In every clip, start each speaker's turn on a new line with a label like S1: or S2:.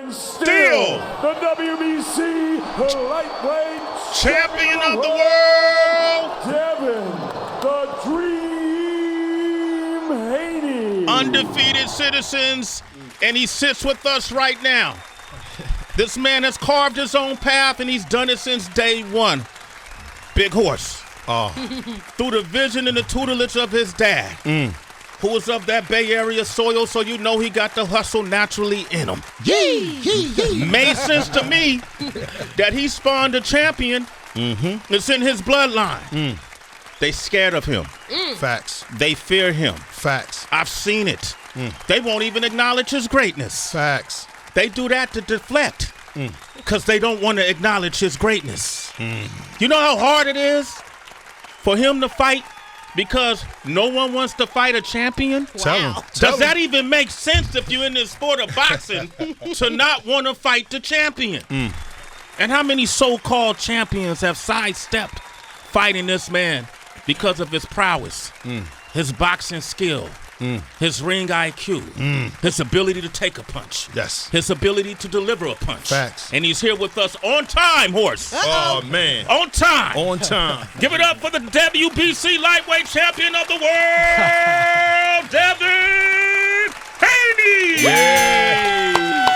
S1: And still the WBC lightweight
S2: champion of the world,
S1: Devin the Dream Haney.
S2: Undefeated citizens, and he sits with us right now. This man has carved his own path, and he's done it since day one. Big horse. Through the vision and the tutelage of his dad, who was of that Bay Area soil, so you know he got the hustle naturally in him. Made sense to me that he spawned a champion. It's in his bloodline. They scared of him.
S3: Facts.
S2: They fear him.
S3: Facts.
S2: I've seen it. They won't even acknowledge his greatness.
S3: Facts.
S2: They do that to deflect because they don't want to acknowledge his greatness. You know how hard it is for him to fight because no one wants to fight a champion?
S3: Tell him.
S2: Does that even make sense if you're in this sport of boxing to not want to fight the champion? And how many so-called champions have sidestepped fighting this man because of his prowess, his boxing skill, his ring IQ, his ability to take a punch, his ability to deliver a punch.
S3: Facts.
S2: And he's here with us on time, horse.
S3: Oh, man.
S2: On time.
S3: On time.
S2: Give it up for the WBC lightweight champion of the world, Devin Haney.
S3: Yeah.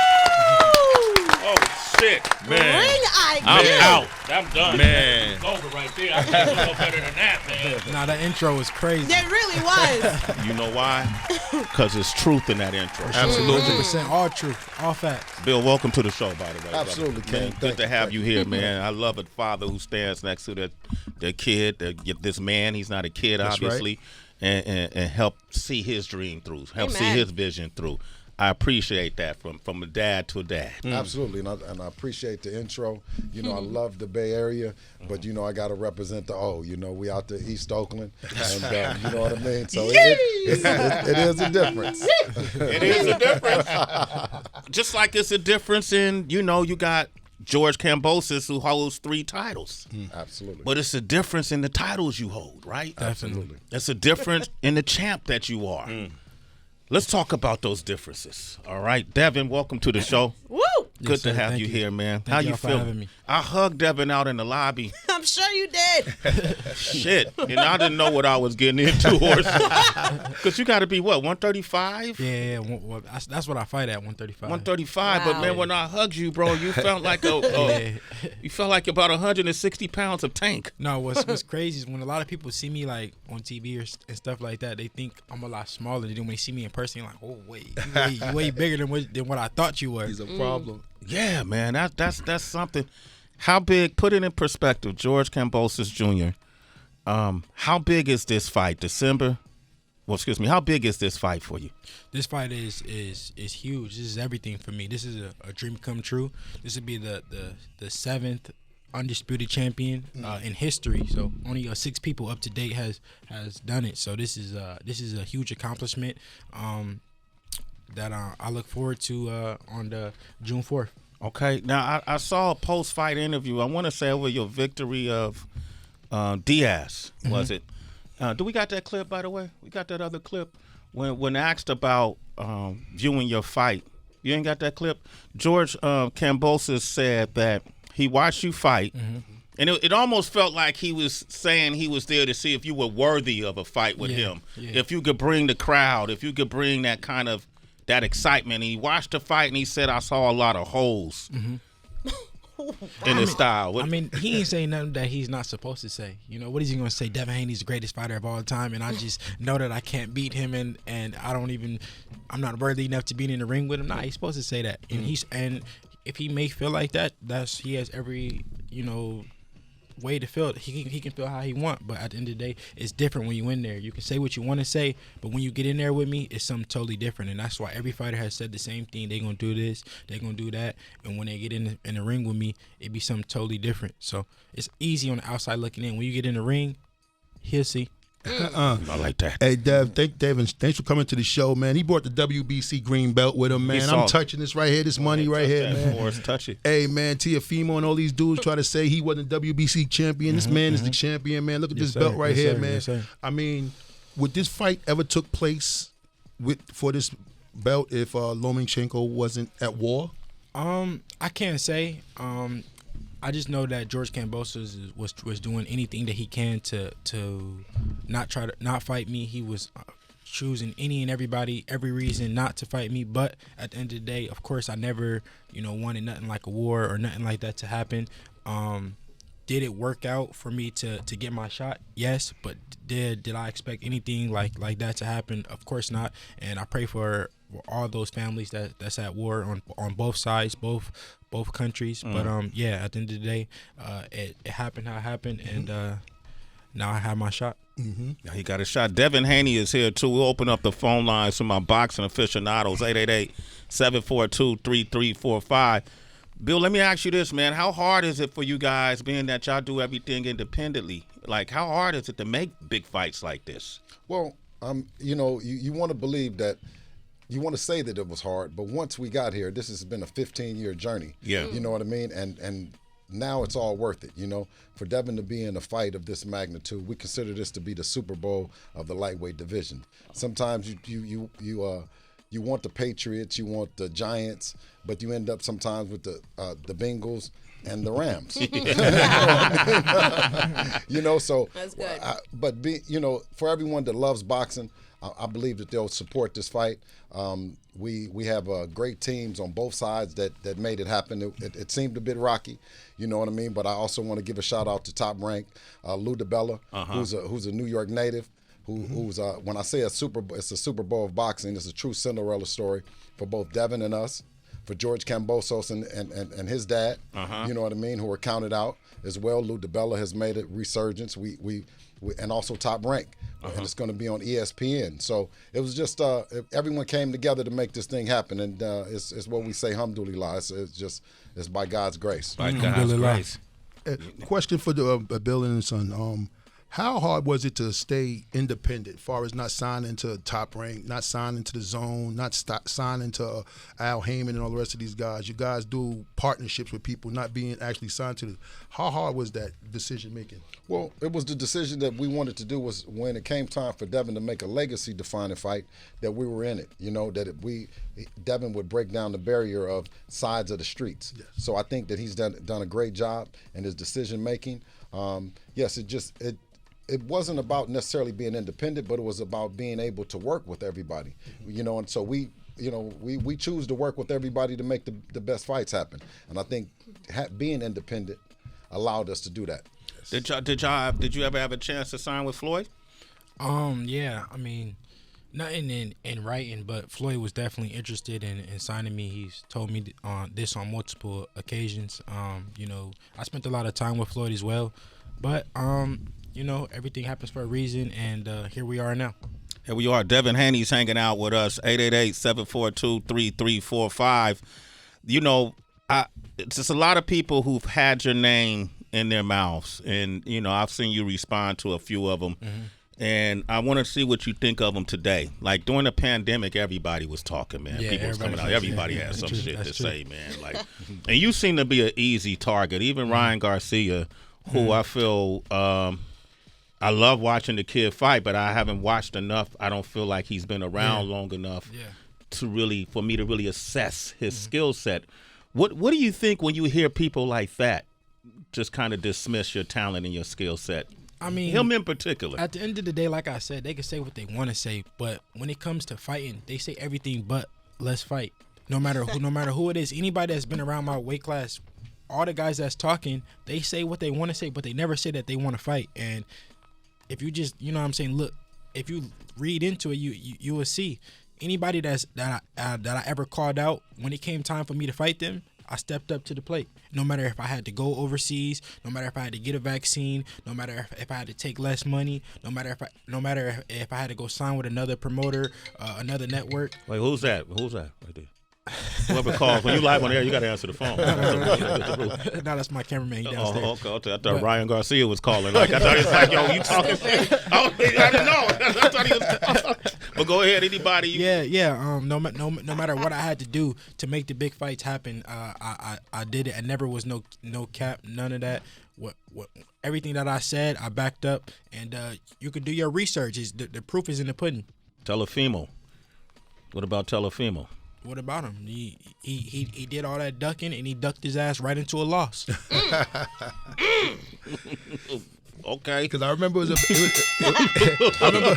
S2: Oh, shit.
S3: Man.
S4: Ring IQ.
S2: I'm out. I'm done.
S3: Man.
S2: It's over right there. I can't do no better than that, man.
S5: Nah, that intro was crazy.
S4: It really was.
S2: You know why? Because there's truth in that intro.
S3: Absolutely.
S5: 100% all truth, all facts.
S2: Bill, welcome to the show, by the way.
S3: Absolutely,
S2: brother. Man,
S3: Ken.
S2: good to have you here, man. I love a father who stands next to their kid, this man. He's not a kid,
S3: That's
S2: obviously,
S3: right.
S2: and help see his dream through, help see
S4: Amen.
S2: his vision through. I appreciate that from a dad to a dad.
S6: Absolutely, and I appreciate the intro. You know, I love the Bay Area, but you know, I got to represent the O. You know, we out there East Oakland, and you know what I mean. So it is a difference.
S2: It is a difference. Just like it's a difference in, you know, you got George Kambosos who holds 3 titles.
S6: Absolutely.
S2: But it's a difference in the titles you hold, right?
S5: Definitely.
S2: It's a difference in the champ that you are. Let's talk about those differences. All right, Devin, welcome to the show.
S4: Woo!
S2: Good
S5: Yes,
S2: to
S5: sir.
S2: have
S5: Thank
S2: you
S5: you.
S2: here, man.
S5: Thank
S2: How
S5: y'all
S2: you
S5: for
S2: feeling?
S5: having me.
S2: I hugged Devin out in the lobby.
S4: I'm sure you did.
S2: Shit, and I didn't know what I was getting into, horse. Because you got to be what, 135?
S5: Yeah. Well, that's what I fight at, 135.
S2: 135, but
S4: Wow.
S2: man, when I hugged you, bro, you felt like you felt like about 160 pounds of tank.
S5: No, what's crazy is when a lot of people see me like on TV and stuff like that, they think I'm a lot smaller than when they see me in person. Like, oh wait, you way bigger than what I thought you were.
S3: He's a problem.
S2: Yeah, man, that's something. How big? Put it in perspective, George Kambosos Jr. How big is this fight? December? Well, excuse me. How big is this fight for you?
S5: This fight is huge. This is everything for me. This is a dream come true. This would be the 7th undisputed champion in history. So only 6 people up to date has done it. So this is a huge accomplishment that I look forward to on the June 4th.
S2: Okay. Now I saw a post-fight interview. I want to say over your victory of Diaz. Was it? Do we got that clip, by the way? We got that other clip when asked about viewing your fight. You ain't got that clip? George Kambosos said that he watched you fight, and it almost felt like he was saying he was there to see if you were worthy of a fight with him.
S5: Yeah.
S2: If you could bring the crowd, if you could bring that kind of that excitement. And he watched the fight, and he said, I saw a lot of holes in his style.
S5: I mean, he ain't saying nothing that he's not supposed to say. You know, what is he going to say? Devin Haney's the greatest fighter of all time, and I just know that I can't beat him, and I'm not worthy enough to be in the ring with him. Nah, he's supposed to say that. And if he may feel like that, he has every, way to feel it. He can feel how he want, but at the end of the day, it's different when you in there. You can say what you want to say, but when you get in there with me, it's something totally different. And that's why every fighter has said the same thing. They're gonna do this, they're gonna do that, and when they get in the ring with me, it be something totally different. So it's easy on the outside looking in. When you get in the ring, he'll see.
S2: I like that.
S3: Hey, Devin, thanks for coming to the show, man. He brought the WBC green belt with him, man. I'm touching this right here, this money right here, man.
S2: Forrest, touch it.
S3: Hey, man, Tiafimo and all these dudes try to say he wasn't a WBC champion. This man is the champion, man. Look at this belt right here, man. I mean, would this fight ever took place for this belt if Lomachenko wasn't at war?
S5: I can't say. I just know that George Kambosos was doing anything that he can to not fight me. He was choosing any and every reason not to fight me. But at the end of the day, of course, I never wanted nothing like a war or nothing like that to happen. Did it work out for me to get my shot? Yes, but did I expect anything like that to happen? Of course not. And I pray for all those families that's at war on both sides, both countries. But yeah, at the end of the day, it happened how it happened, and now I have my shot.
S2: Now he got a shot. Devin Haney is here too. We'll open up the phone lines for my boxing aficionados. 888-742-3345. Bill, let me ask you this, man. How hard is it for you guys, being that y'all do everything independently? Like, how hard is it to make big fights like this?
S6: Well, you want to believe that, you want to say that it was hard, but once we got here, this has been a 15-year journey.
S2: Yeah.
S6: You know what I mean? And now it's all worth it, For Devin to be in a fight of this magnitude, we consider this to be the Super Bowl of the lightweight division. Sometimes you want the Patriots, you want the Giants, but you end up sometimes with the Bengals and the Rams. So
S4: that's good.
S6: For everyone that loves boxing, I believe that they'll support this fight. We have great teams on both sides that made it happen. It seemed a bit rocky, you know what I mean? But I also want to give a shout out to Top Rank, Lou DiBella, who's a New York native. Who's when I say it's a Super Bowl of boxing, it's a true Cinderella story for both Devin and us, for George Kambosos and his dad, you know what I mean, who were counted out as well. Lou DiBella has made a resurgence. We and also Top Rank, and it's going to be on ESPN. So it was just everyone came together to make this thing happen, and it's what we say, alhamdulillah. It's by God's grace.
S2: By God's grace.
S3: Question for the Bill and his son. How hard was it to stay independent, as far as not signing to Top Rank, not signing to the Zone, not signing to Al Heyman and all the rest of these guys? You guys do partnerships with people, not being actually signed to the. How hard was that decision making?
S6: Well, it was the decision that we wanted to do, was when it came time for Devin to make a legacy-defining fight, that we were in it. Devin would break down the barrier of sides of the streets. Yes. So I think that he's done a great job in his decision making. Yes, it wasn't about necessarily being independent, but it was about being able to work with everybody, and so we choose to work with everybody to make the best fights happen. And I think being independent allowed us to do that.
S2: Did you ever have a chance to sign with Floyd?
S5: Yeah, I mean, nothing in writing, but Floyd was definitely interested in signing me. He's told me this on multiple occasions. I spent a lot of time with Floyd as well, but everything happens for a reason, and here we are now.
S2: Here we are. Devin Haney's hanging out with us. 888-742-3345. It's just a lot of people who've had your name in their mouths, and I've seen you respond to a few of them. And I want to see what you think of them today. Like, during the pandemic, everybody was talking, man.
S5: Yeah,
S2: people was coming out. Everybody had some shit to
S5: true.
S2: say, man. Like, and you seem to be an easy target. Even Ryan Garcia, who I feel I love watching the kid fight, but I haven't watched enough. I don't feel like he's been around long enough for me to really assess his skill set. What do you think when you hear people like that just kind of dismiss your talent and your skill set?
S5: I mean,
S2: him in particular.
S5: At the end of the day, like I said, they can say what they want to say, but when it comes to fighting, they say everything but let's fight. No matter who it is, anybody that's been around my weight class, all the guys that's talking, they say what they want to say, but they never say that they want to fight. And if you just, look, if you read into it, you will see anybody that I ever called out when it came time for me to fight them, I stepped up to the plate. No matter if I had to go overseas, no matter if I had to get a vaccine, no matter if I had to take less money, no matter if I had to go sign with another promoter, another network.
S2: Wait, who's that? Who's that right there? Whoever calls, when you live on air, you got to answer the phone.
S5: No, that's my cameraman. He downstairs.
S2: Oh, okay. I thought Ryan Garcia was calling. Like, I thought he was like, yo, you talking? I didn't know. I thought he was calling. But go ahead, anybody.
S5: Yeah. No matter what I had to do to make the big fights happen, I did it. I never was no cap, none of that. What everything that I said, I backed up, and you could do your research. The proof is in the pudding.
S2: Telefimo. What about Telefimo?
S5: what about him? He did all that ducking and he ducked his ass right into a loss.
S2: Okay.
S3: Because I remember I remember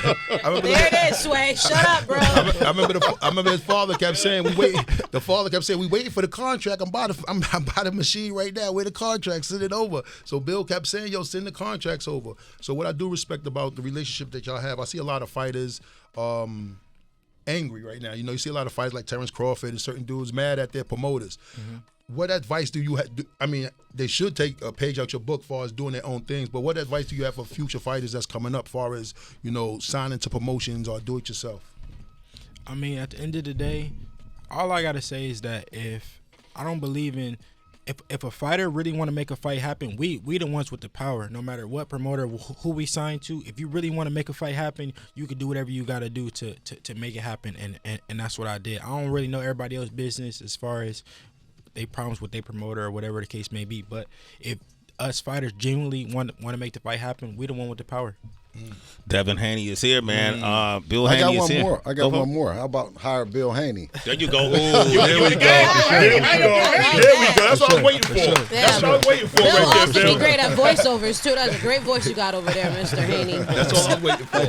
S4: There it is, Sway. Shut up, bro.
S3: I remember his father kept saying, we waiting for the contract. I'm by the machine right now. Where the contract? Send it over. So Bill kept saying, yo, send the contracts over. So what I do respect about the relationship that y'all have, I see a lot of fighters angry right now. You know, you see a lot of fighters like Terrence Crawford and certain dudes mad at their promoters. Mm-hmm. What advice do you have? I mean, they should take a page out your book as far as doing their own things, but what advice do you have for future fighters that's coming up as far as, you know, signing to promotions or do it yourself?
S5: I mean, at the end of the day, all I got to say is that if a fighter really want to make a fight happen, we the ones with the power, no matter what promoter, who we sign to. If you really want to make a fight happen, you can do whatever you got to do to make it happen, and that's what I did. I don't really know everybody else's business as far as they problems with their promoter or whatever the case may be. But if us fighters genuinely want to make the fight happen, we the one with the power.
S2: Devin Haney is here, man. Bill Haney is here.
S6: I got one more. How about hire Bill Haney?
S2: There you go.
S1: There we go. That's what I was waiting for. That's what I was waiting for
S4: Bill
S1: right
S4: also
S1: there,
S4: be
S1: Bill.
S4: great at voiceovers, too. That's a great voice you got over there, Mr. Haney.
S3: That's all I'm waiting for.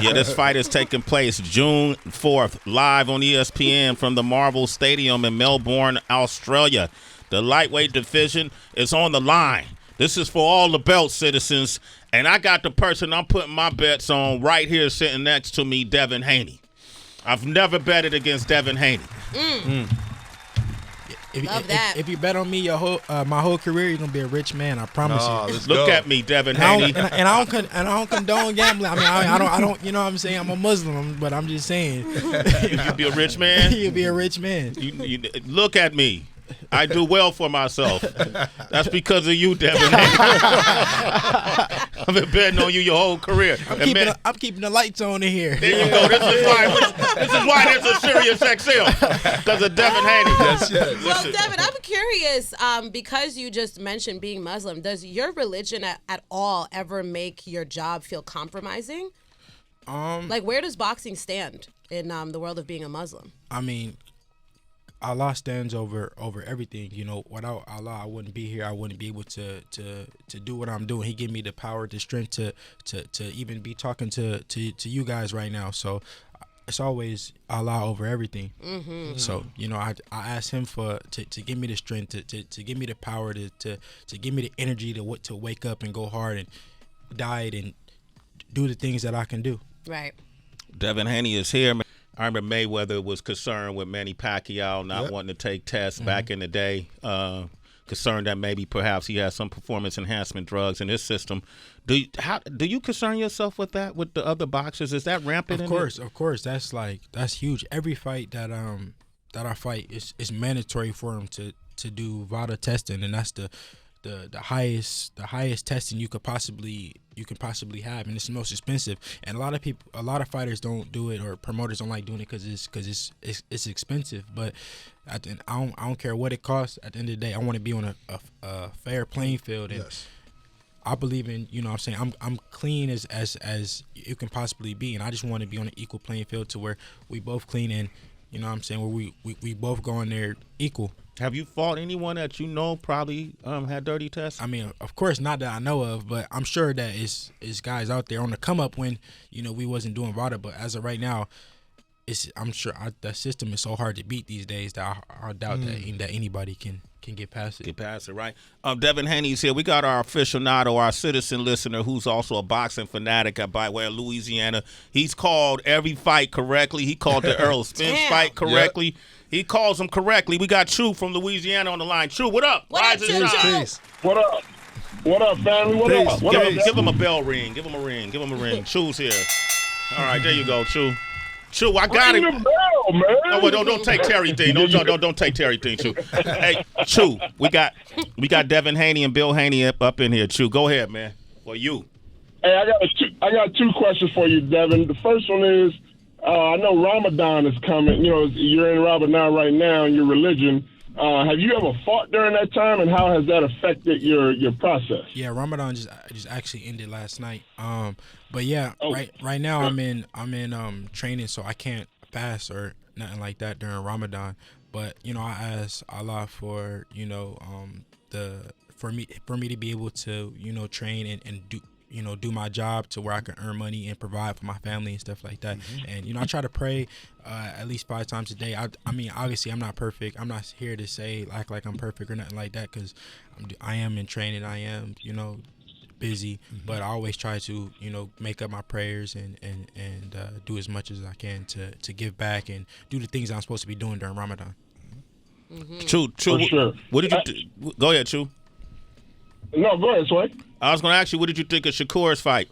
S2: Yeah, this fight is taking place June 4th, live on ESPN from the Marvel Stadium in Melbourne, Australia. The lightweight division is on the line. This is for all the belt citizens, and I got the person I'm putting my bets on right here sitting next to me, Devin Haney. I've never betted against Devin Haney.
S5: If you bet on me my whole career, you're gonna be a rich man. I promise you.
S2: Look at me, Devin Haney.
S5: And I don't condone gambling. I mean, I don't. You know what I'm saying? I'm a Muslim, but I'm just saying.
S2: You'd be a rich man.
S5: You'd be a rich man.
S2: You look at me. I do well for myself. That's because of you, Devin Haney. I've been betting on you your whole career.
S5: I'm keeping the lights on in here.
S2: There you go. This is why there's a Sirius XL, because of Devin Haney.
S4: Well, Devin, I'm curious, because you just mentioned being Muslim, does your religion at all ever make your job feel compromising? Like, where does boxing stand in the world of being a Muslim?
S5: I mean, Allah stands over everything. You know, without Allah, I wouldn't be here. I wouldn't be able to do what I'm doing. He gave me the power, the strength to even be talking to you guys right now. So it's always Allah over everything. Mm-hmm. So, you know, I asked him to give me the strength, to give me the power, to give me the energy to wake up and go hard and diet and do the things that I can do.
S4: Right.
S2: Devin Haney is here, man. I remember Mayweather was concerned with Manny Pacquiao not wanting to take tests back in the day, concerned that maybe perhaps he has some performance enhancement drugs in his system. Do you concern yourself with that with the other boxers? Is that rampant?
S5: Of course. That's huge. Every fight that I fight is mandatory for him to do VADA testing, and that's the highest testing you can possibly have, and it's the most expensive. And a lot of fighters don't do it, or promoters don't like doing it because it's expensive. But I don't care what it costs. At the end of the day, I want to be on a fair playing field, and I believe in, you know what I'm saying, I'm clean as you can possibly be, and I just want to be on an equal playing field to where we both clean, and you know what I'm saying, where we both go in there equal.
S2: Have you fought anyone that you know probably had dirty tests?
S5: I mean, of course, not that I know of, but I'm sure that it's guys out there on the come up when, you know, we wasn't doing VADA. But as of right now, I'm sure that system is so hard to beat these days that I doubt that anybody can get past it.
S2: Get past it, right? Devin Haney's here. We got our aficionado, our citizen listener, who's also a boxing fanatic by way of Louisiana. He's called every fight correctly. He called the Earl Spence fight correctly. Yep. He calls them correctly. We got Chu from Louisiana on the line. Chu, what up?
S4: What up, Chu?
S1: What up? What up, family? What up? What up?
S2: Give him a bell ring. Give him a ring. Give him a ring. Chu's here. All right, there you go, Chu. Chu, I got it.
S1: Bell, man.
S2: Oh, well, don't take Terry thing. Don't take Terry thing, Chu. Hey, Chu, we got Devin Haney and Bill Haney up in here. Chu, go ahead, man. For you.
S1: Hey, I got two questions for you, Devin. The first one is, I know Ramadan is coming. You know, you're in Ramadan right now in your religion. Have you ever fought during that time, and how has that affected your process?
S5: Yeah, Ramadan just actually ended last night. But yeah, right now I'm in training, so I can't fast or nothing like that during Ramadan. But you know, I asked Allah for for me to be able to train and do my job to where I can earn money and provide for my family and stuff like that. And I try to pray at least 5 times a day. I mean, obviously I'm not perfect. I'm not here to say act like I'm perfect or nothing like that, because I am in training. I am busy, but I always try to make up my prayers and do as much as I can to give back and do the things I'm supposed to be doing during Ramadan.
S2: True.
S1: Sure.
S2: What did you go ahead, True.
S1: No, go ahead, Sway.
S2: I was going to ask you, what did you think of Shakur's fight?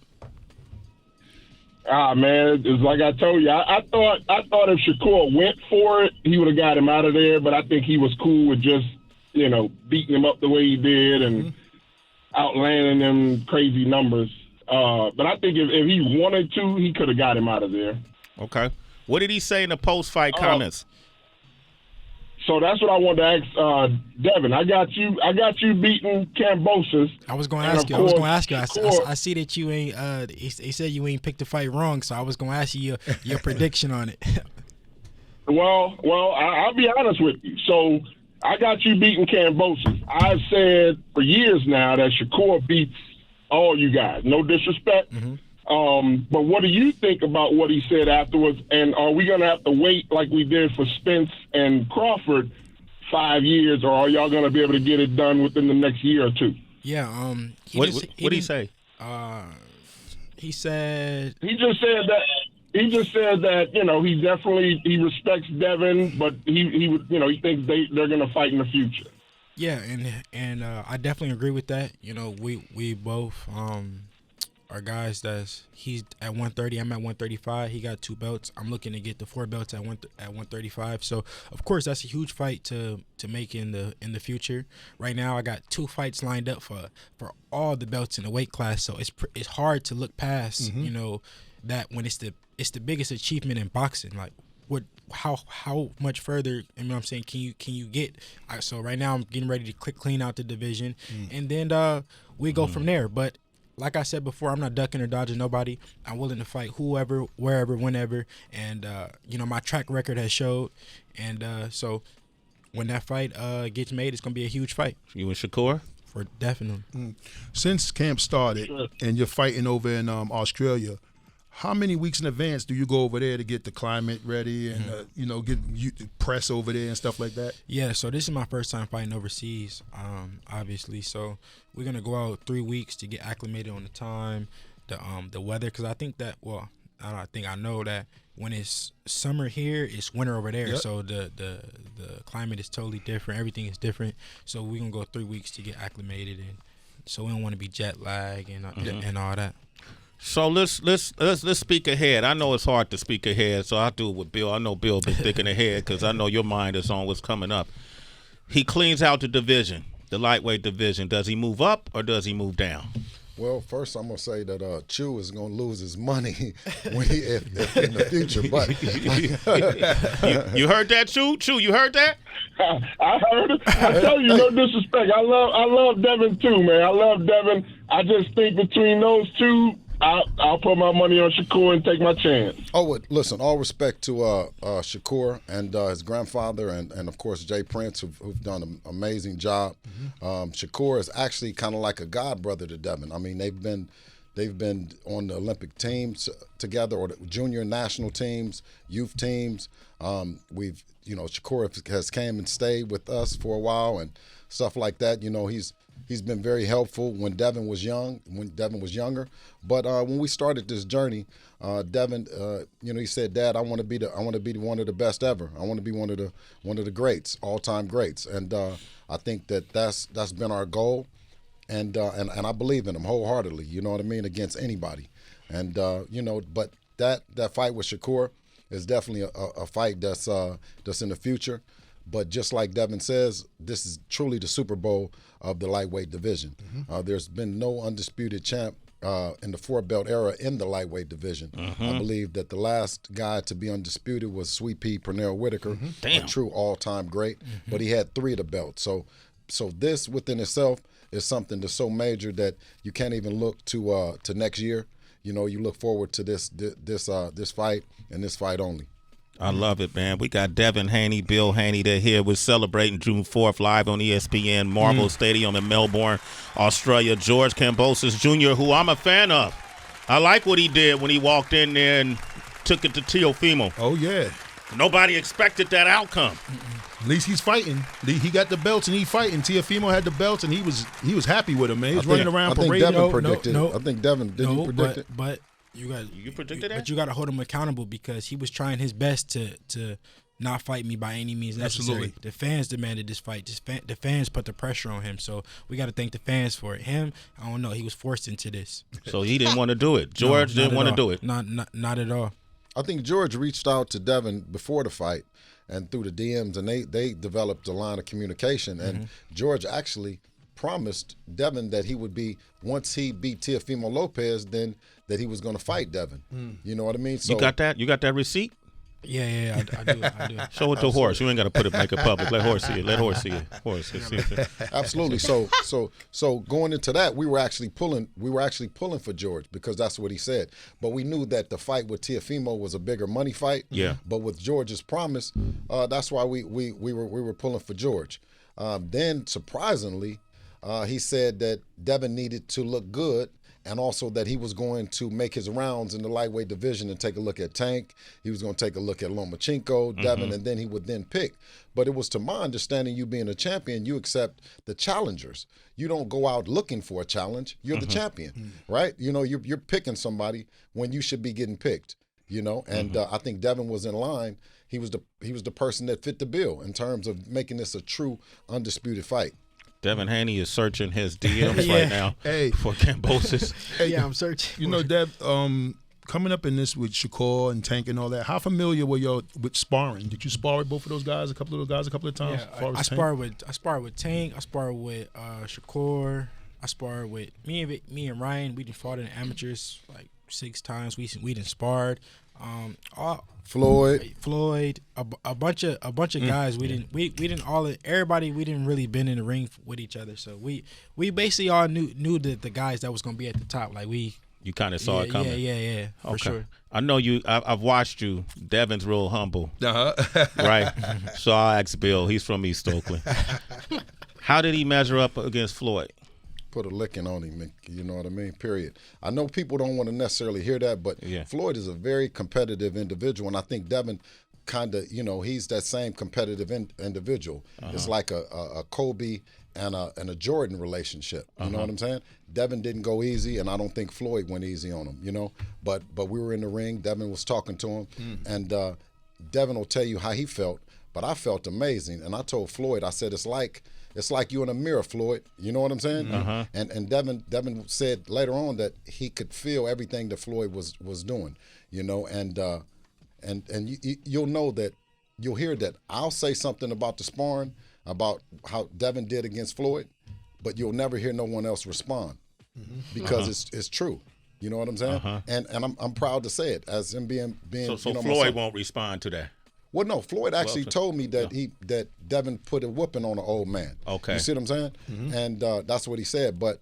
S1: Man, it's like I told you. I thought if Shakur went for it, he would have got him out of there. But I think he was cool with just beating him up the way he did and outlanding them crazy numbers. But I think if he wanted to, he could have got him out of there.
S2: Okay. What did he say in the post-fight comments?
S1: So that's what I wanted to ask Devin. I got you beating Kambosos.
S5: I was going to ask you. I see that you ain't. He said you ain't picked the fight wrong, so I was going to ask you your prediction on it.
S1: Well, I'll be honest with you. So I got you beating Kambosos. I've said for years now that Shakur beats all you guys. No disrespect. But what do you think about what he said afterwards? And are we going to have to wait like we did for Spence and Crawford 5 years, or are y'all going to be able to get it done within the next year or two?
S5: Yeah.
S2: What did he say?
S5: He said
S1: he just said that he respects Devin, but he would he thinks they're going to fight in the future.
S5: Yeah, and I definitely agree with that. We both are guys he's at 130, I'm at 135. He got 2 belts. I'm looking to get the 4 belts at 135. So of course that's a huge fight to make in the future. Right now I got 2 fights lined up for all the belts in the weight class. So it's hard to look past that when it's the biggest achievement in boxing. Like how much further can you get? So right now I'm getting ready to clean out the division, and then we go from there. But like I said before, I'm not ducking or dodging nobody. I'm willing to fight whoever, wherever, whenever. And, my track record has showed. And so when that fight gets made, it's going to be a huge fight.
S2: You and Shakur?
S5: For definitely.
S3: Since camp started and you're fighting over in Australia, how many weeks in advance do you go over there to get the climate ready and get you press over there and stuff like that?
S5: Yeah, so this is my first time fighting overseas, obviously. So we're gonna go out 3 weeks to get acclimated on the time, the weather, because I think that I know that when it's summer here, it's winter over there. Yep. So the climate is totally different. Everything is different. So we're gonna go 3 weeks to get acclimated, and so we don't want to be jet lag and all that.
S2: So let's speak ahead. I know it's hard to speak ahead, so I'll do it with Bill. I know Bill been thinking ahead because I know your mind is on what's coming up. He cleans out the division, the lightweight division. Does he move up or does he move down?
S6: Well, first I'm gonna say that Chew is gonna lose his money when if in the future. But
S2: you heard that, Chew? Chew, you heard that?
S1: I heard it. I tell you, no disrespect. I love Devin too, man. I love Devin. I just think between those two, I'll put my money on Shakur and take my chance.
S6: Oh, well, listen, all respect to Shakur and his grandfather and of course, Jay Prince, who've done an amazing job. Shakur is actually kind of like a god brother to Devin. I mean, they've been on the Olympic teams together, or the junior national teams, youth teams. Shakur has came and stayed with us for a while and stuff like that. He's been very helpful when Devin was younger. But when we started this journey, Devin, he said, "Dad, I want to be one of the best ever. I want to be one of the greats, all-time greats." And I think that's been our goal, and I believe in him wholeheartedly. You know what I mean? Against anybody, and but that fight with Shakur is definitely a fight that's in the future. But just like Devin says, this is truly the Super Bowl of the lightweight division. There's been no undisputed champ in the 4-belt era in the lightweight division. I believe that the last guy to be undisputed was Sweet Pea Pernell Whitaker, a true all-time great. But he had 3 of the belts. So this within itself is something that's so major that you can't even look to next year. You look forward to this fight and this fight only.
S2: I love it, man. We got Devin Haney, Bill Haney. They're here. We're celebrating June 4th live on ESPN, Marvel Stadium in Melbourne, Australia. George Kambosos Jr., who I'm a fan of. I like what he did when he walked in there and took it to Teofimo.
S3: Oh, yeah.
S2: Nobody expected that outcome.
S3: At least he's fighting. He got the belts and he's fighting. Teofimo had the belts and he was happy with him, man. He was running around parading.
S6: I think Devin predicted it. I think Devin didn't predict it.
S5: But
S2: you predicted that?
S5: But you got to hold him accountable because he was trying his best to not fight me by any means necessary.
S3: Absolutely.
S5: The fans demanded this fight. The fans put the pressure on him. So we got to thank the fans for it. Him, I don't know. He was forced into this.
S2: So he didn't want to do it. George didn't want to do it.
S5: Not at all.
S6: I think George reached out to Devin before the fight and through the DMs, and they developed a line of communication. And George actually promised Devin that he would be, once he beat Teofimo Lopez, then that he was going to fight Devin. You know what I mean? So
S2: You got that? You got that receipt?
S5: Yeah, I do.
S2: Show it to Horse. You ain't got to make it public. Let Horse see it. Let Horse see it. Horse see it.
S6: Absolutely. So going into that, we were actually pulling for George because that's what he said. But we knew that the fight with Teofimo was a bigger money fight.
S2: Yeah.
S6: But with George's promise, that's why we were pulling for George. Then surprisingly, he said that Devin needed to look good. And also that he was going to make his rounds in the lightweight division and take a look at Tank. He was going to take a look at Lomachenko, Devin, and then he would then pick. But it was, to my understanding, you being a champion, you accept the challengers. You don't go out looking for a challenge. You're the champion, right? You know, you're picking somebody when you should be getting picked. You know, and I think Devin was in line. He was the person that fit the bill in terms of making this a true undisputed fight.
S2: Devin Haney is searching his DMs right now for Kambosos.
S5: Yeah, I'm searching.
S3: You know, Dev, coming up in this with Shakur and Tank and all that, how familiar were you with sparring? Did you spar with both of those guys, a couple of times?
S5: Yeah, I sparred with Tank. I sparred with Shakur. I sparred with me and Ryan. We done fought in amateurs like 6 times. We done sparred. Floyd, a bunch of guys. We didn't really been in the ring with each other. So we basically all knew the guys that was gonna be at the top. Like
S2: you kind of saw it coming.
S5: Yeah, for sure.
S2: I know you. I've watched you. Devin's real humble, right? So I'll ask Bill. He's from East Oakland. How did he measure up against Floyd?
S6: Put a licking on him, you know what I mean? Period. I know people don't want to necessarily hear that, but Floyd is a very competitive individual, and I think Devin kind of, you know, he's that same competitive individual. It's like a Kobe and a Jordan relationship. You know what I'm saying? Devin didn't go easy, and I don't think Floyd went easy on him. You know, but we were in the ring. Devin was talking to him, and Devin will tell you how he felt. But I felt amazing, and I told Floyd, I said, it's like you in a mirror, Floyd. You know what I'm saying? And Devin said later on that he could feel everything that Floyd was doing. You know, and you'll know that, you'll hear that I'll say something about the sparring, about how Devin did against Floyd, but you'll never hear no one else respond because it's true. You know what I'm saying? And I'm proud to say it as him being.
S2: So
S6: you know,
S2: Floyd
S6: myself.
S2: won't respond to that.
S6: Well, no, Floyd actually told me that that Devin put a whooping on an old man.
S2: Okay.
S6: You see what I'm saying? And that's what he said. But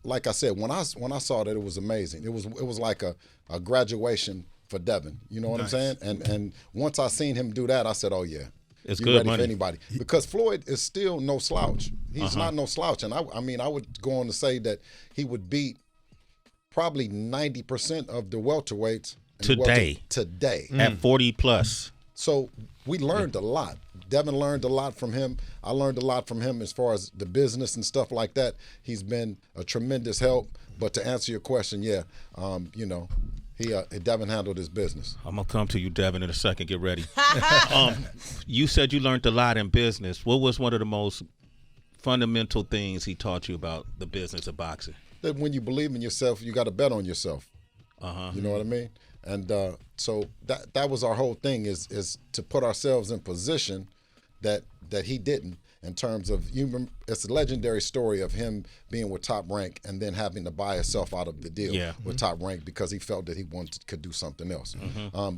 S6: like I said, when I saw that, it was amazing. It was like a graduation for Devin. You know what I'm saying? And once I seen him do that, I said, oh yeah,
S2: it's
S6: you
S2: good
S6: ready
S2: money
S6: for anybody. Because Floyd is still no slouch. He's not no slouch. And I mean, I would go on to say that he would beat probably 90% of the welterweights today
S2: at 40 plus.
S6: So we learned a lot. Devin learned a lot from him. I learned a lot from him as far as the business and stuff like that. He's been a tremendous help. But to answer your question, you know, Devin handled his business.
S2: I'm gonna come to you, Devin, in a second. Get ready. You said you learned a lot in business. What was one of the most fundamental things he taught you about the business of boxing?
S6: That when you believe in yourself, you got to bet on yourself. You know what I mean? And so that was our whole thing is to put ourselves in position that he didn't, in terms of, it's a legendary story of him being with Top Rank and then having to buy himself out of the deal with Top Rank because he felt that he could do something else.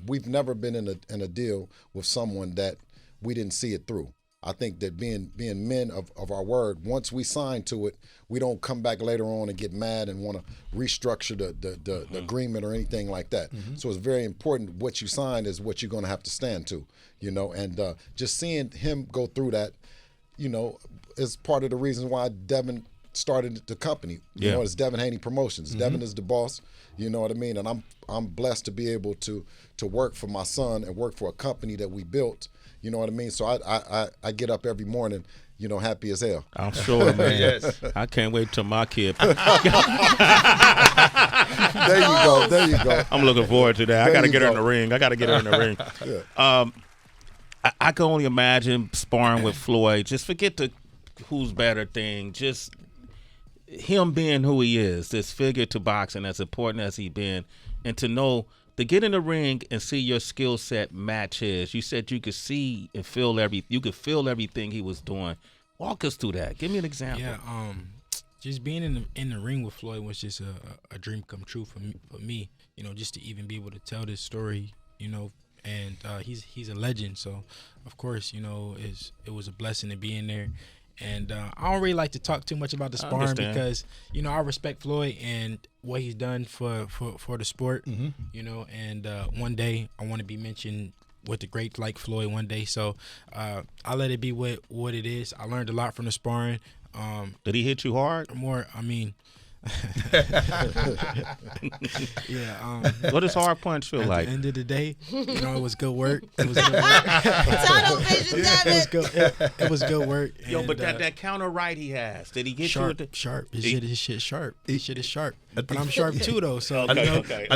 S6: We've never been in a deal with someone that we didn't see it through. I think that being men of our word, once we sign to it, we don't come back later on and get mad and want to restructure the agreement or anything like that. So it's very important what you sign is what you're going to have to stand to, and just seeing him go through that, is part of the reason why Devin started the company. You know, it's Devin Haney Promotions. Devin is the boss. You know what I mean? And I'm blessed to be able to work for my son and work for a company that we built. You know what I mean? So I get up every morning, happy as hell.
S2: I'm sure, man. Yes. I can't wait till my kid.
S6: There you go.
S2: I'm looking forward to that. I got to get her in the ring.
S6: Yeah.
S2: I can only imagine sparring with Floyd. Just forget the who's better thing. Just him being who he is, this figure to boxing, as important as he been, and to get in the ring and see your skill set match his. You said you could see and feel everything he was doing. Walk us through that. Give me an example.
S5: Yeah, just being in the ring with Floyd was just a dream come true for me. Just to even be able to tell this story. And he's a legend. So of course, it was a blessing to be in there. And I don't really like to talk too much about the sparring because, I respect Floyd and what he's done for the sport, and one day I want to be mentioned with the greats like Floyd one day. So I let it be what it is. I learned a lot from the sparring.
S2: Did he hit you hard?
S5: Yeah.
S2: What does hard punch feel like?
S5: At the end of the day, it was good work.
S4: Tunnel vision, Devin.
S5: It was good work.
S2: Yo, but that counter right he has, did he get
S5: sharp,
S2: you with the
S5: sharp? His shit sharp. His shit is sharp. But I'm sharp too, though. So
S3: I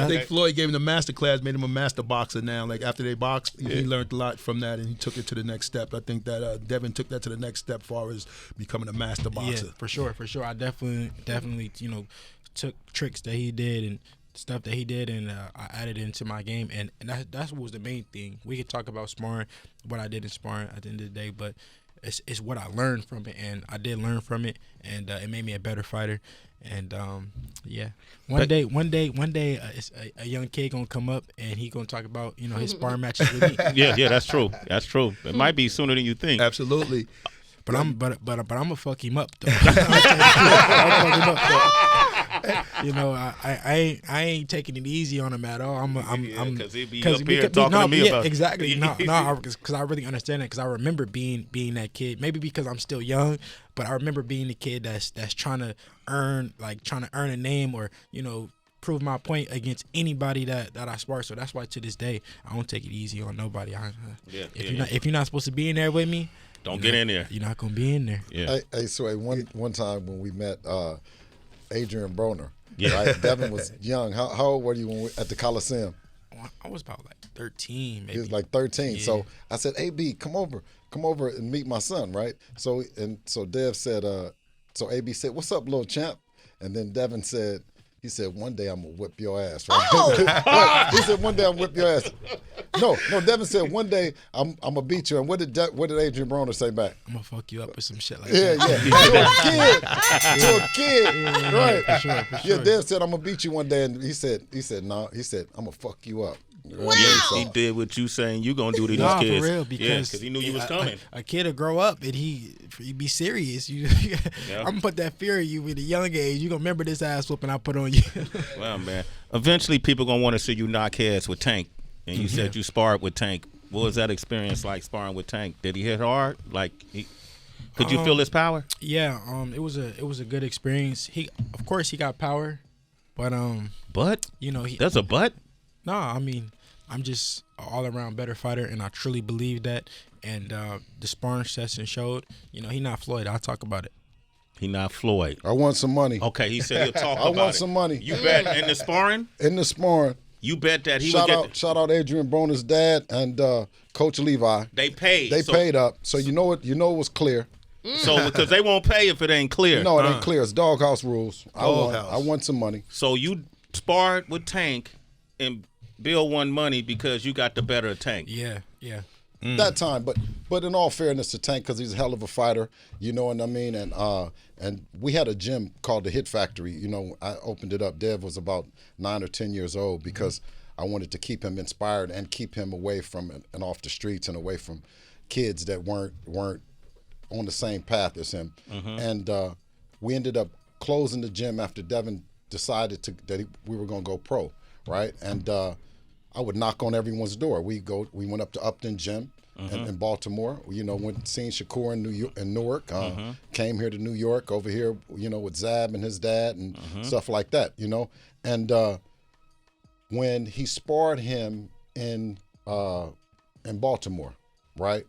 S3: think Floyd gave him the master class, made him a master boxer now. Like after they boxed, he learned a lot from that, and he took it to the next step. I think that Devin took that to the next step, as far as becoming a master boxer.
S5: Yeah, for sure. I definitely, took tricks that he did and stuff that he did, and I added it into my game, and that's what was the main thing. We could talk about sparring, what I did in sparring at the end of the day, but it's what I learned from it, and I did learn from it, and it made me a better fighter. And one day, it's a young kid gonna come up and he gonna talk about his sparring matches with me.
S2: Yeah, that's true. It might be sooner than you think.
S3: Absolutely.
S5: But I'm gonna fuck him up though. I ain't taking it easy on him at all.
S2: Because he'd be up here talking to me about it.
S5: Exactly. Because I really understand it. Because I remember being that kid. Maybe because I'm still young, but I remember being the kid that's trying to earn a name or prove my point against anybody that I spar. So that's why to this day I don't take it easy on nobody. If you're not supposed to be in there with me,
S2: don't get in there.
S5: You're not gonna be in there.
S2: Yeah.
S6: Hey, Sway, one time when we met Adrian Broner, right? Devin was young. How old were you at the Coliseum?
S5: I was about like 13, maybe.
S6: He was like 13.
S5: Yeah.
S6: So I said, AB, come over and meet my son, right? So Dev said, so AB said, what's up, little champ? And then Devin said, he said, one day I'm gonna whip your ass, right?
S4: Oh!
S6: He said, one day I'm gonna whip your ass. No, Devin said, one day I'm gonna beat you. And what did Adrian Broner say back?
S5: I'm gonna fuck you up with some shit like
S6: that. Yeah. To a kid, right?
S5: For sure.
S6: Yeah, Dev said, I'm gonna beat you one day, and he said, no, he said, I'm gonna fuck you up.
S4: Wow.
S2: He did what you saying you gonna do to these kids.
S5: For real, because
S2: he knew you was coming.
S5: A kid will grow up and he be serious. I'm gonna put that fear in you at a young age. You gonna remember this ass whooping I put on you.
S2: Well, man, eventually people gonna want to see you knock heads with Tank, and you said you sparred with Tank. What was that experience like sparring with Tank? Did he hit hard? Could you feel his power?
S5: Yeah, it was a good experience. Of course he got power, but
S2: there's a but.
S5: No, I mean, I'm just an all-around better fighter, and I truly believe that. And the sparring session showed, he not Floyd. I'll talk about it.
S2: He not Floyd.
S6: I want some money.
S2: Okay, he said he'll talk about it.
S6: I want some money.
S2: You bet in the sparring?
S6: In the sparring.
S2: You bet that he would get...
S6: Shout out Adrian Broner's dad and Coach Levi.
S2: They paid.
S6: They paid up. So it was clear.
S2: So because they won't pay if it ain't clear.
S6: No, it ain't clear. It's doghouse rules. I want some money.
S2: So you sparred with Tank and Bill won money because you got the better Tank.
S5: Yeah.
S6: That time, but in all fairness to Tank, because he's a hell of a fighter, you know what I mean? And we had a gym called the Hit Factory. I opened it up. Dev was about 9 or 10 years old because I wanted to keep him inspired and keep him away from and off the streets and away from kids that weren't on the same path as him, and we ended up closing the gym after Devin decided that we were going to go pro, right? And I would knock on everyone's door. We went up to Upton Gym in Baltimore. You know, went seen Shakur in Newark. Came here to New York over here. You know, with Zab and his dad and stuff like that. You know, and when he sparred him in Baltimore, right?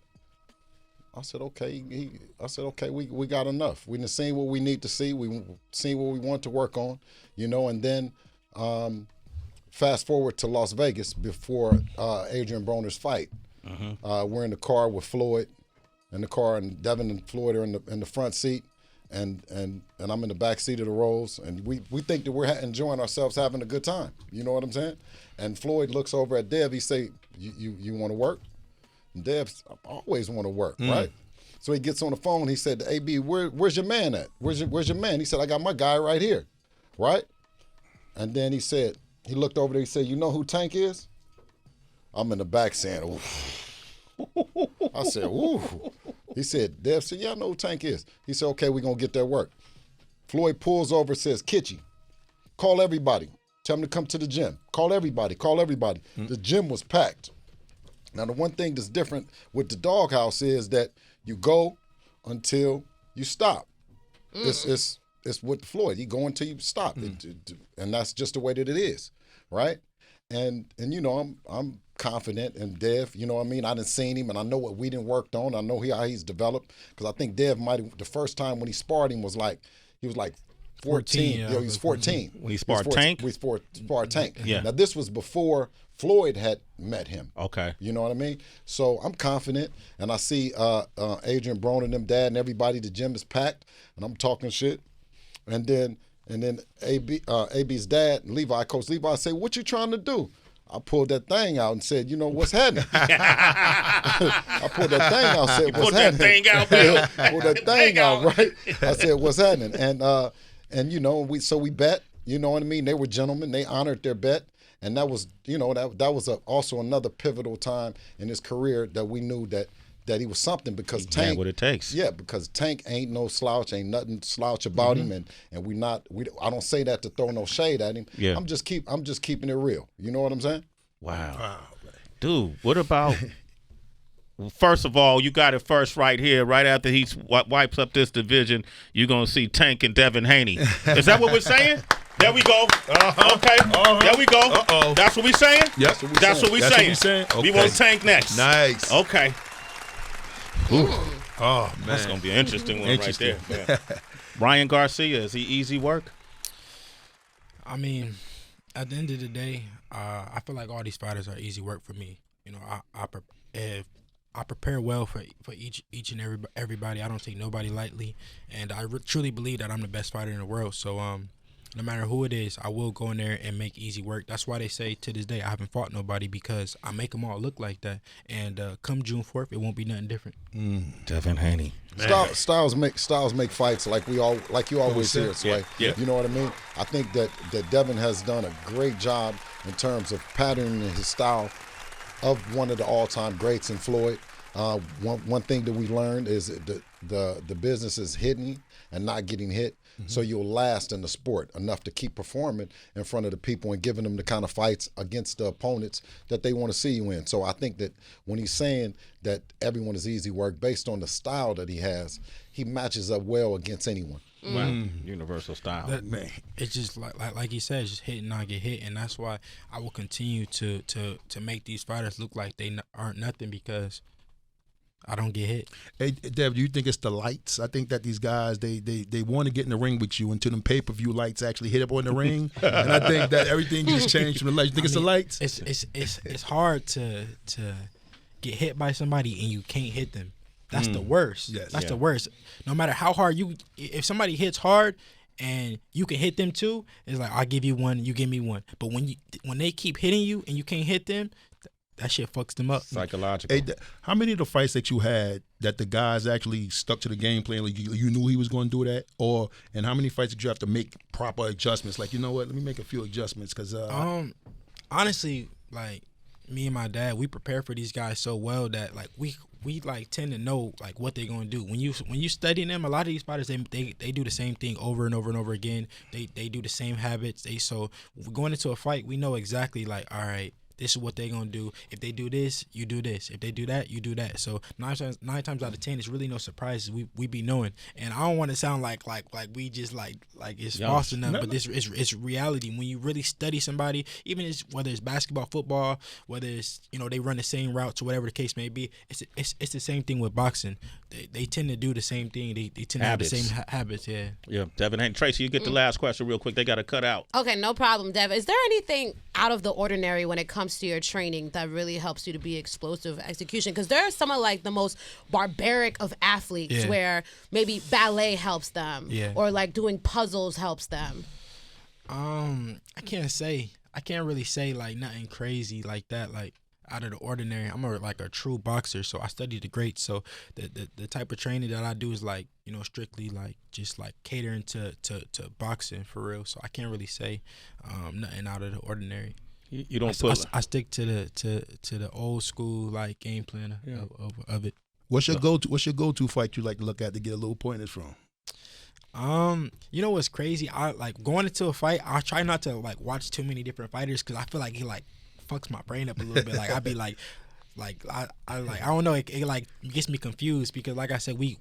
S6: I said, okay. We got enough. We done seen what we need to see. We seen what we want to work on, you know. And then fast forward to Las Vegas before Adrian Broner's fight. We're in the car with Floyd in the car, and Devin and Floyd are in the front seat, and I'm in the back seat of the Rolls, and we think that we're enjoying ourselves, having a good time. You know what I'm saying? And Floyd looks over at Dev. He say, "You want to work?" And Dev's, "I always want to work, right?" So he gets on the phone. He said to AB, "Where's your man at? Where's your man?" He said, "I got my guy right here," right? And then he looked over there. He said, "You know who Tank is?" I'm in the back saying, "Ooh." I said, "Ooh." He said, Dev said, "Yeah, I know who Tank is." He said, "Okay, we're going to get that work." Floyd pulls over and says, "Kitchy, call everybody. Tell them to come to the gym. Call everybody. Call everybody." The gym was packed. Now, the one thing that's different with the doghouse is that you go until you stop. It's with Floyd. You go until you stop. And that's just the way that it is, right? And you know, I'm confident in Dev. You know what I mean? I done seen him, and I know what we done worked on. I know how he's developed. Because I think Dev the first time when he sparred him was like 14. Yeah, he was 14.
S2: When he sparred Tank?
S6: We sparred Tank.
S2: Yeah.
S6: Now, this was before Floyd had met him.
S2: Okay.
S6: You know what I mean? So I'm confident, and I see Adrian Broner and them dad and everybody. The gym is packed, and I'm talking shit. And then AB's dad, Levi, Coach Levi, say, "What you trying to do?" I pulled that thing out and said, "You know, what's happening?" I pulled that thing out and said, "What's happening?" Pulled that thing out, right? I said, "What's happening?" And you know, we bet. You know what I mean? They were gentlemen. They honored their bet. And that was, you know, that was also another pivotal time in his career that we knew that he was something, because Tank,
S2: what it takes.
S6: Yeah, because Tank ain't no slouch, ain't nothing slouch about him, and I don't say that to throw no shade at him.
S2: Yeah.
S6: I'm just keeping it real. You know what I'm saying?
S2: Wow. Dude, what about first of all, you got it first right here. Right after he wipes up this division, you're going to see Tank and Devin Haney. Is that what we're saying? There we go. Okay. There we go. That's what we saying?
S3: Yep.
S2: That's what we saying.
S3: Okay.
S2: We want Tank next.
S3: Nice.
S2: Okay.
S3: Ooh. Oh, man.
S2: That's going to be an interesting one right there. Yeah. Ryan Garcia, is he easy work?
S5: I mean, at the end of the day, I feel like all these fighters are easy work for me. You know, I prepare well for each and everybody. I don't take nobody lightly, and I truly believe that I'm the best fighter in the world. So no matter who it is, I will go in there and make easy work. That's why they say to this day I haven't fought nobody, because I make them all look like that. And come June 4th, it won't be nothing different.
S2: Devin Haney.
S6: Styles make fights like you always hear, Sway.
S2: Yeah.
S6: You know what I mean? I think that Devin has done a great job in terms of patterning his style of one of the all-time greats in Floyd. One thing that we learned is the business is hitting and not getting hit. So you'll last in the sport enough to keep performing in front of the people and giving them the kind of fights against the opponents that they want to see you in. So I think that when he's saying that everyone is easy work, based on the style that he has, he matches up well against anyone.
S2: Wow. Universal style.
S5: Man, it's just like he said, just hit and not get hit, and that's why I will continue to make these fighters look like they aren't nothing, because I don't get hit.
S3: Hey, Dev, do you think it's the lights? I think that these guys, they want to get in the ring with you until them pay-per-view lights actually hit up on the ring. And I think that everything just changed from the lights. You think it's the lights?
S5: It's hard to get hit by somebody and you can't hit them. That's the worst.
S3: Yes.
S5: That's the worst. No matter how hard if somebody hits hard and you can hit them too, it's like, I'll give you one, you give me one. But when they keep hitting you and you can't hit them, that shit fucks them up.
S2: Psychological.
S3: Hey, how many of the fights that you had that the guys actually stuck to the game plan, like you knew he was going to do that? And how many fights did you have to make proper adjustments? Like, you know what, let me make a few adjustments because
S5: honestly, like, me and my dad, we prepare for these guys so well that like we like tend to know like what they're gonna do. When you study them, a lot of these fighters they do the same thing over and over and over again. They do the same habits. So going into a fight, we know exactly like, all right, this is what they're gonna do. If they do this, you do this. If they do that, you do that. So nine times out of 10, it's really no surprises. We be knowing. And I don't want to sound like we just like it's false enough, but this it's reality. When you really study somebody, even whether it's basketball, football, whether it's they run the same routes or whatever the case may be, it's the same thing with boxing. They tend to do the same thing. They tend to have the same habits. Yeah.
S2: Yeah, Devin. Hey, Tracy, you get the last question real quick. They got to cut out.
S4: Okay, no problem, Devin. Is there anything out of the ordinary when it comes to your training that really helps you to be explosive execution? Because there are some of like the most barbaric of athletes where maybe ballet helps them, or like doing puzzles helps them.
S5: I can't really say like nothing crazy like that, like out of the ordinary. I'm a true boxer, so I study the greats. So the type of training that I do is like strictly like just like catering to boxing for real. So I can't really say nothing out of the ordinary.
S2: You don't
S5: I stick to the old school like game plan of it.
S3: What's your go-to fight you like to look at to get a little pointers from?
S5: You know what's crazy? I like going into a fight. I try not to like watch too many different fighters because I feel like it like fucks my brain up a little bit. Like I'd be like I don't know. It like gets me confused because like I said, we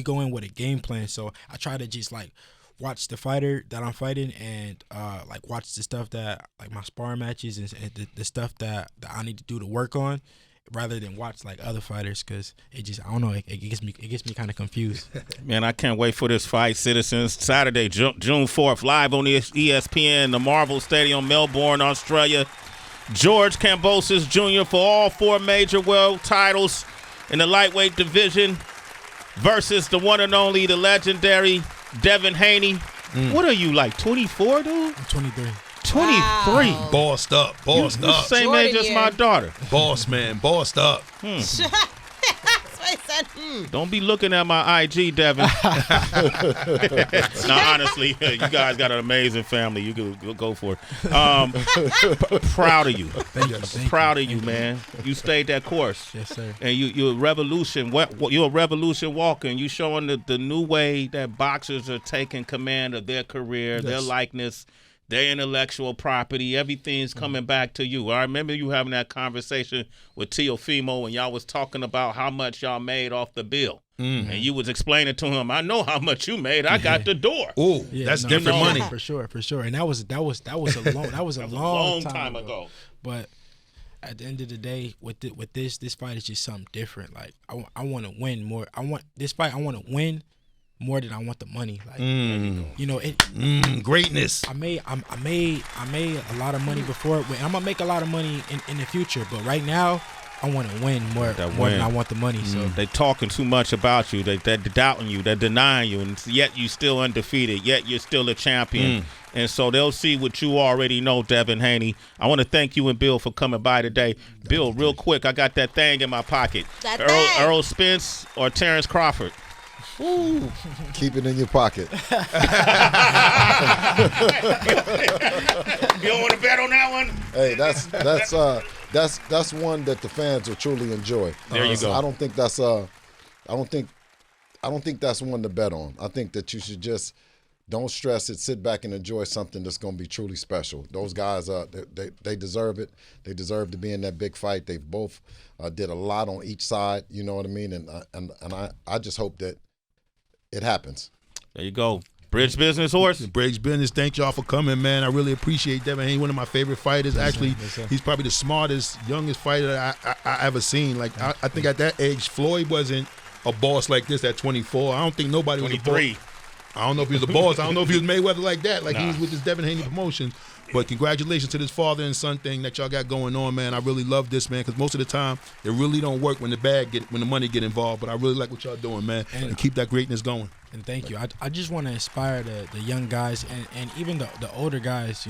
S5: go in with a game plan. So I try to just like watch the fighter that I'm fighting and like watch the stuff that like my sparring matches and the stuff that I need to do to work on, rather than watch like other fighters because it just I don't know, it gets me kind of confused.
S2: Man, I can't wait for this fight, Citizens. Saturday, June 4th, live on ESPN, the Marvel Stadium, Melbourne, Australia. George Kambosos Jr. for all 4 major world titles in the lightweight division versus the one and only, the legendary Devin Haney. What are you, like 24, dude?
S5: I'm 23.
S2: 23.
S4: Wow.
S3: Bossed up.
S2: Same
S4: Jordan
S2: age as
S4: year.
S2: my daughter.
S3: Boss, man. Bossed up.
S4: That's what I said.
S2: Don't be looking at my IG, Devin. No, honestly, you guys got an amazing family. You can go for it. Proud of you.
S5: Thank
S2: Proud
S5: you.
S2: of you, man. You stayed that course.
S5: Yes, sir.
S2: And you're a revolution. You're a revolution walker. And you showing the new way that boxers are taking command of their career, their likeness, their intellectual property. Everything's coming back to you. I remember you having that conversation with Teofimo and y'all was talking about how much y'all made off the bill. And you was explaining to him, I know how much you made. I got the door.
S3: Oh, that's different money.
S5: For sure. And that was a long time ago. But at the end of the day, with this fight is just something different. Like I want to win more. I want to win more than I want the money. Like
S3: greatness.
S5: I made a lot of money before, and I'm gonna make a lot of money in the future. But right now, I want to win more than I want the money. So
S2: they talking too much about you. They're doubting you. They're denying you, and yet you still undefeated. Yet you're still a champion. And so they'll see what you already know, Devin Haney. I want to thank you and Bill for coming by today. Bill, real quick, I got that thing in my pocket. Earl Spence or Terrence Crawford?
S6: Ooh. Keep it in your pocket.
S2: You don't want to bet on that one?
S6: Hey, that's one that the fans will truly enjoy.
S2: There you go.
S6: I don't think that's one to bet on. I think that you should just don't stress it. Sit back and enjoy something that's going to be truly special. Those guys, they deserve it. They deserve to be in that big fight. They both did a lot on each side. You know what I mean? And I just hope that it happens.
S2: There you go. Bridge Business, Horse.
S3: Bridge Business, thank y'all for coming, man. I really appreciate Devin Haney, one of my favorite fighters. Actually, he's probably the smartest, youngest fighter I ever seen. Like, I think at that age, Floyd wasn't a boss like this at 24. I don't think nobody was a boss.
S2: 23.
S3: I don't know if he was a boss. I don't know if he was Mayweather like that. Like, he was with this Devin Haney promotion. But congratulations to this father and son thing that y'all got going on, man. I really love this, man, because most of the time it really don't work when the money get involved. But I really like what y'all doing, man, and keep that greatness going.
S5: And thank you. I just want to inspire the young guys and even the older guys,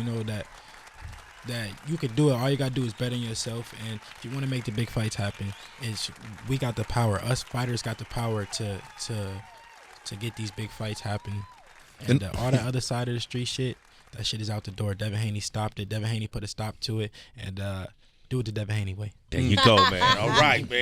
S5: that you could do it. All you got to do is bet on yourself. And if you want to make the big fights happen, we got the power. Us fighters got the power to get these big fights happen. And all the other side of the street shit, that shit is out the door. Devin Haney stopped it. Devin Haney put a stop to it. And Do it the Devin Haney way.
S2: There you go, man. All right, man.